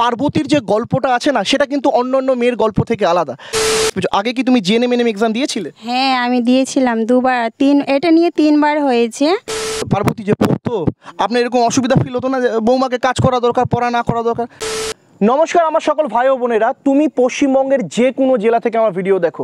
পার্বতীর যে গল্পটা আছে না সেটা কিন্তু অন্যান্য মেয়ের গল্প থেকে আলাদা। আগে কি তুমি জেএনএম এক্সাম দিয়েছিলে? হ্যাঁ আমি দিয়েছিলাম দুবার, এটা নিয়ে 3বার হয়েছে। পার্বতী যে পড়তো আপনার এরকম অসুবিধা ফিল হতো না যে বৌমাকে কাজ করা দরকার, পড়া না করা দরকার? নমস্কার আমার সকল ভাই ও বোনেরা, তুমি পশ্চিমবঙ্গের যে কোনো জেলা থেকে আমার ভিডিও দেখো।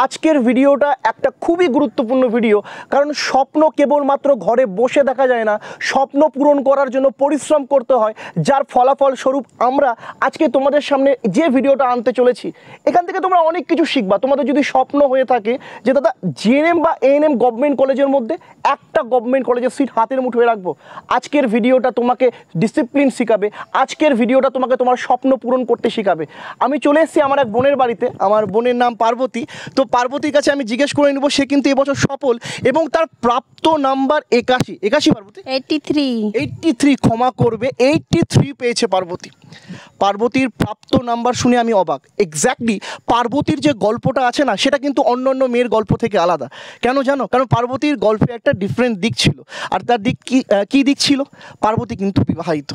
আজকের ভিডিওটা একটা খুবই গুরুত্বপূর্ণ ভিডিও, কারণ স্বপ্ন কেবলমাত্র ঘরে বসে দেখা যায় না, স্বপ্ন পূরণ করার জন্য পরিশ্রম করতে হয়, যার ফলাফল স্বরূপ আমরা আজকে তোমাদের সামনে যে ভিডিওটা আনতে চলেছি, এখান থেকে তোমরা অনেক কিছু শিখবা। তোমাদের যদি স্বপ্ন হয়ে থাকে যে দাদা জেএনএম বা এএনএম গভর্নমেন্ট কলেজের মধ্যে একটা গভর্নমেন্ট কলেজের সিট হাতের মুঠোয় রাখবো, আজকের ভিডিওটা তোমাকে ডিসিপ্লিন শেখাবে, আজকের ভিডিওটা তোমাকে তোমার স্বপ্ন পূরণ করতে শেখাবে। আমি চলে এসেছি আমার এক বোনের বাড়িতে, আমার বোনের নাম পার্বতী। তো পার্বতীর কাছে আমি জিজ্ঞেস করে নেব, সে কিন্তু এবছর সফল এবং তার প্রাপ্ত নাম্বার 81 পার্বতী 83 ক্ষমা করবে 83 পেয়েছে পার্বতী। পার্বতীর প্রাপ্ত নাম্বার শুনে আমি অবাক। এক্স্যাক্টলি পার্বতীর যে গল্পটা আছে না সেটা কিন্তু অন্যান্য মেয়ের গল্প থেকে আলাদা। কেন জানো? কারণ পার্বতীর গল্পে একটা ডিফারেন্ট দিক ছিল। আর তার দিক কি দিক ছিল? পার্বতী কিন্তু বিবাহিত।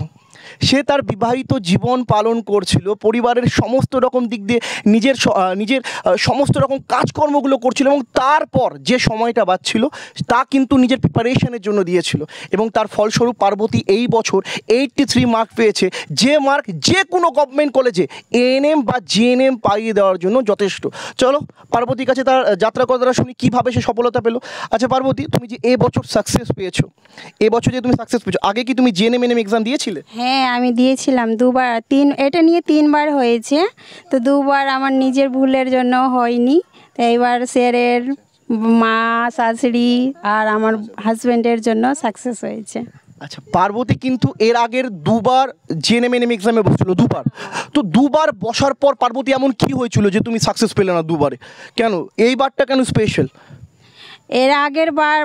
সে তার বিবাহিত জীবন পালন করছিল, পরিবারের সমস্ত রকম দিক দিয়ে নিজের সমস্ত রকম কাজকর্মগুলো করছিল, এবং তারপর যে সময়টা বাঁচছিল তা কিন্তু নিজের প্রিপারেশনের জন্য দিয়েছিল, এবং তার ফলস্বরূপ পার্বতী এই বছর 83 মার্ক পেয়েছে, যে মার্ক যে কোনো গভর্নমেন্ট কলেজে এএনএম বা জিএনএম পাইয়ে দেওয়ার জন্য যথেষ্ট। চলো পার্বতীর কাছে তার যাত্রা কথাটা শুনি কীভাবে সে সফলতা পেলো। আচ্ছা পার্বতী, তুমি যে এবছর সাকসেস পেয়েছো, এবছর যে তুমি সাকসেস পেয়েছো, আগে কি তুমি জেএনএম এক্সাম দিয়েছিলে? হ্যাঁ আমি দিয়েছিলাম দুবার, এটা নিয়ে 3বার হয়েছে। তো দুবার আমার নিজের ভুলের জন্য হয়নি, তো এইবার স্যারের, মা, শাশুড়ি আর আমার হাজব্যান্ডের জন্য সাকসেস হয়েছে। আচ্ছা পার্বতী কিন্তু এর আগের দুবার জেএনএম এক্সামে বসছিল, দুবার। তো দুবার বসার পর পার্বতী এমন কি হয়েছিল যে তুমি সাকসেস পেলে না দুবারে? কেন এইবারটা কেন স্পেশাল? এর আগের বার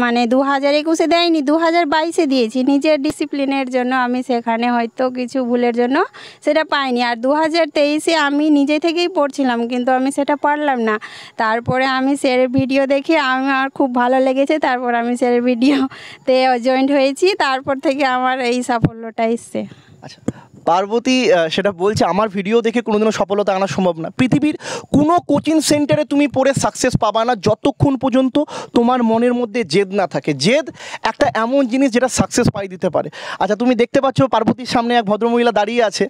মানে 2021-এ দেয়নি, 2022-এ দিয়েছি। নিজের ডিসিপ্লিনের জন্য আমি সেখানে হয়তো কিছু ভুলের জন্য সেটা পাইনি। আর 2023-এ আমি নিজে থেকেই পড়ছিলাম, কিন্তু আমি সেটা পারলাম না। তারপরে আমি স্যারের ভিডিও দেখে আমার খুব ভালো লেগেছে, তারপর আমি স্যারের ভিডিওতে জয়েন্ট হয়েছি, তারপর থেকে আমার এই সাফল্যটা এসছে। আচ্ছা পার্বতী সেটা বলছে আমার ভিডিও দেখে কোনোদিনও সফলতা আনা সম্ভব না। পৃথিবীর কোনো কোচিং সেন্টারে তুমি পড়ে সাকসেস পাবা না যতক্ষণ পর্যন্ত তোমার মনের মধ্যে জেদ না থাকে। জেদ একটা এমন জিনিস যেটা সাকসেস পাই দিতে পারে। আচ্ছা তুমি দেখতে পাচ্ছ পার্বতীর সামনে এক ভদ্রমহিলা দাঁড়িয়ে আছে,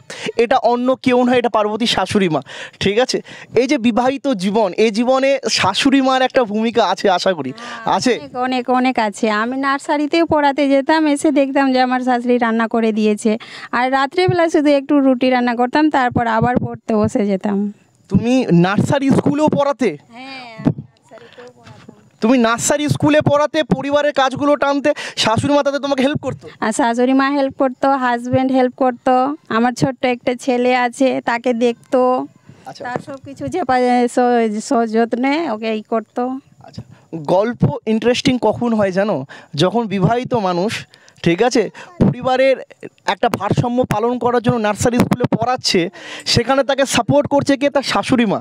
এটা অন্য কেউ নয়, এটা পার্বতীর শাশুড়ি মা। ঠিক আছে, এই যে বিবাহিত জীবন, এই জীবনে শাশুড়ি মার একটা ভূমিকা আছে আশা করি। আছে? অনেক অনেক আছে। আমি নার্সারিতেও পড়াতে যেতাম, এসে দেখতাম যে আমার শাশুড়ি রান্না করে দিয়েছে, আর রাত্রেবেলা শুধু একটু রুটি রান্না করতাম, তারপর আবার পড়তে বসে যেতাম। তুমি নার্সারি স্কুলেও পড়াতে? হ্যাঁ তুমি নার্সারি স্কুলে পড়াতে, পরিবারের কাজগুলো টানতে, শাশুড়ি মা তাতে তোমাকে হেল্প করতো? আর শাশুড়ি মা হেল্প করতো, হাজব্যান্ড হেল্প করতো, আমার ছোট্ট একটা ছেলে আছে তাকে দেখতো। আচ্ছা তার সব কিছু যে সযত্নে ওকে এই করতো। আচ্ছা গল্প ইন্টারেস্টিং কখন হয় জানো? যখন বিবাহিত মানুষ, ঠিক আছে, পরিবারের একটা ভারসাম্য পালন করার জন্য নার্সারি স্কুলে পড়াচ্ছে, সেখানে তাকে সাপোর্ট করছে কে? তার শাশুড়ি মা।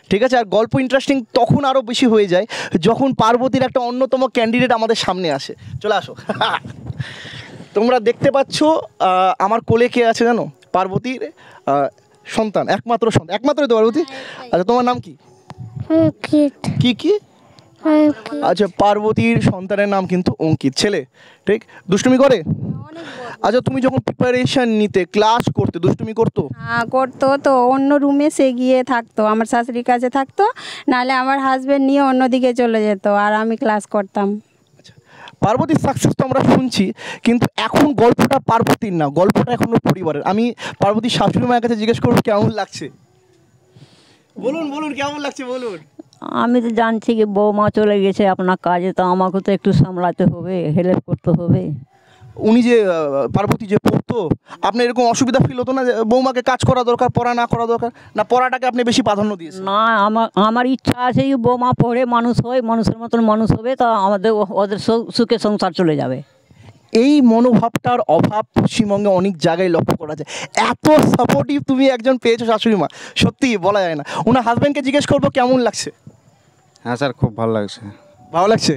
ঠিক আছে, আর গল্প ইন্টারেস্টিং তখন আরও বেশি হয়ে যায় যখন পার্বতীর একটা অন্যতম ক্যান্ডিডেট আমাদের সামনে আসে। চলে আসো। তোমরা দেখতে পাচ্ছ আমার কোলে কে আছে জানো? পার্বতীর সন্তান, একমাত্রই তো পার্বতী। আচ্ছা তোমার নাম কি? কি? আচ্ছা পার্বতীর সন্তানের নাম কিন্তু অঙ্কিত। ছেলে, ঠিক? দুষ্টুমি করে? আচ্ছা তুমি যখন প্রিপারেশন নিতে, ক্লাস করতে, দুষ্টুমি করতো? হ্যাঁ করতো, তো অন্য রুমে সে গিয়ে থাকতো, আমার শাশুড়ির কাছে থাকতো, নাহলে আমার হাজব্যান্ড নিয়ে অন্যদিকে চলে যেত, আর আমি ক্লাস করতাম। আচ্ছা পার্বতীর সাকসেস তো আমরা শুনছি, কিন্তু এখন গল্পটা পার্বতীর না, গল্পটা এখন পরিবারের। আমি পার্বতীর শাশুড়ি মায়ের কাছে জিজ্ঞেস করবো কেমন লাগছে। বলুন কেমন লাগছে বলুন। আমি তো জানছি কি বৌমা চলে গেছে আপনার কাজে, তো আমাকে তো একটু সামলাতে হবে, হেল্প করতে হবে। উনি যে পার্বতী যে পড়তো, আপনার এরকম অসুবিধা ফিল হতো না যে বৌমাকে কাজ করা দরকার, পড়া না করা দরকার? না পড়াটাকে আপনি বেশি প্রাধান্য দিয়েছেন? না, আমার ইচ্ছা আছে কি বৌমা পড়ে মানুষ হয়, মানুষের মতন মানুষ হবে, তা ওদের সুখে সংসার চলে যাবে। এই মনোভাবটার অভাব পশ্চিমবঙ্গে অনেক জায়গায় লক্ষ্য করা যায়। এত সাপোর্টিভ তুমি একজন পেয়েছো শাশুড়ি মা, সত্যি বলা যায় না। ওনার হাজব্যান্ডকে জিজ্ঞেস করবো কেমন লাগছে। হ্যাঁ স্যার, খুব ভালো লাগছে। ভালো লাগছে?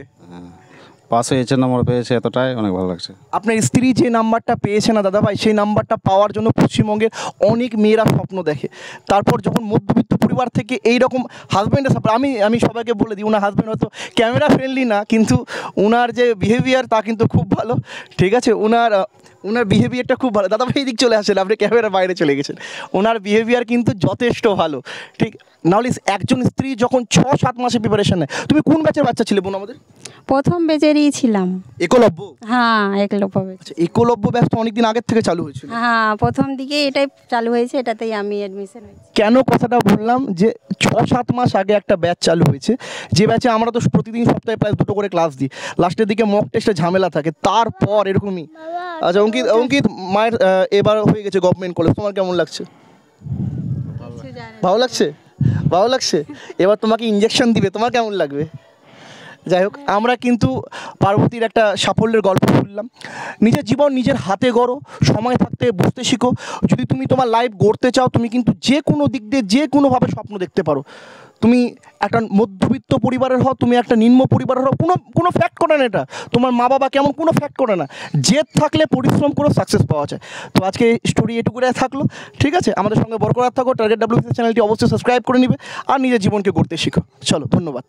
পাস হয়েছে, নম্বর পেয়েছে, এতটাই অনেক ভালো লাগছে। আপনার স্ত্রী যে নাম্বারটা পেয়েছে না দাদা ভাই, সেই নাম্বারটা পাওয়ার জন্য পশ্চিমবঙ্গের অনেক মেয়েরা স্বপ্ন দেখে। তারপর যখন মধ্যবিত্ত পরিবার থেকে এই রকম হাজব্যান্ডের সাপোর্ট, আমি সবাইকে বলে দিই, ওনার হাজব্যান্ড হয়তো ক্যামেরা ফ্রেন্ডলি না, কিন্তু ওনার যে বিহেভিয়ার তা কিন্তু খুব ভালো। ঠিক আছে, ওনার বিহেভিয়ারটা খুব ভালো। দাদা ভাই এদিক চলে আসেন, আপনি ক্যামেরার বাইরে চলে গেছেন। ওনার বিহেভিয়ার কিন্তু যথেষ্ট ভালো। ঠিক, নাহলে একজন স্ত্রী যখন 6-7 মাসে প্রিপারেশন নেয়। তুমি কোন ব্যাচের বাচ্চা ছিলে বোন আমাদের? প্রথম বেচেরই ছিলাম। একলব্য? হ্যাঁ, একলব্য ব্যাচ। আচ্ছা, একলব্য ব্যাচ তো অনেকদিন আগের থেকে চালু হয়েছিল। হ্যাঁ, প্রথম দিকে এটাই চালু হয়েছে, এটাতেই আমি অ্যাডমিশন হয়েছি। কেন কথাটা বললাম যে 6-7 মাস আগে একটা ব্যাচ চালু হয়েছে, যে ব্যাচে আমরা তো প্রতিদিন সপ্তাহে প্রায় 2টো করে ক্লাস দিই। লাস্টের দিকে মক টেস্টে ঝামেলা থাকে, তারপর এরকমই। আচ্ছা অঙ্কিত মায়ের এবার হয়ে গেছে গভর্নমেন্ট কলেজ, তোমার কেমন লাগছে? ভালো লাগছে? ভালো লাগছে। এবার তোমাকে ইঞ্জেকশন দিবে, তোমার কেমন লাগবে? যাই হোক, আমরা কিন্তু পার্বতীর একটা সাফল্যের গল্প শুনলাম। নিজের জীবন নিজের হাতে গড়ো, সময় থাকতে বুঝতে শিখো। যদি তুমি তোমার লাইফ গড়তে চাও, তুমি কিন্তু যে কোনো দিক দিয়ে যে কোনোভাবে স্বপ্ন দেখতে পারো। তুমি একটা মধ্যবিত্ত পরিবারের হও, তুমি একটা নিম্ন পরিবারের হও, কোনো ফ্যাক্ট করে না এটা। তোমার মা বাবা কেমন, কোনো ফ্যাক্ট করে না। জেদ থাকলে পরিশ্রম করে সাকসেস পাওয়া যায়। তো আজকে স্টোরি এটুকুটাই থাকলো। ঠিক আছে, আমাদের সঙ্গে বরকরার থাকো। টার্গেট WBCS চ্যানেলটি অবশ্যই সাবস্ক্রাইব করে নিবে আর নিজের জীবনকে গড়তে শিখো। চলো, ধন্যবাদ।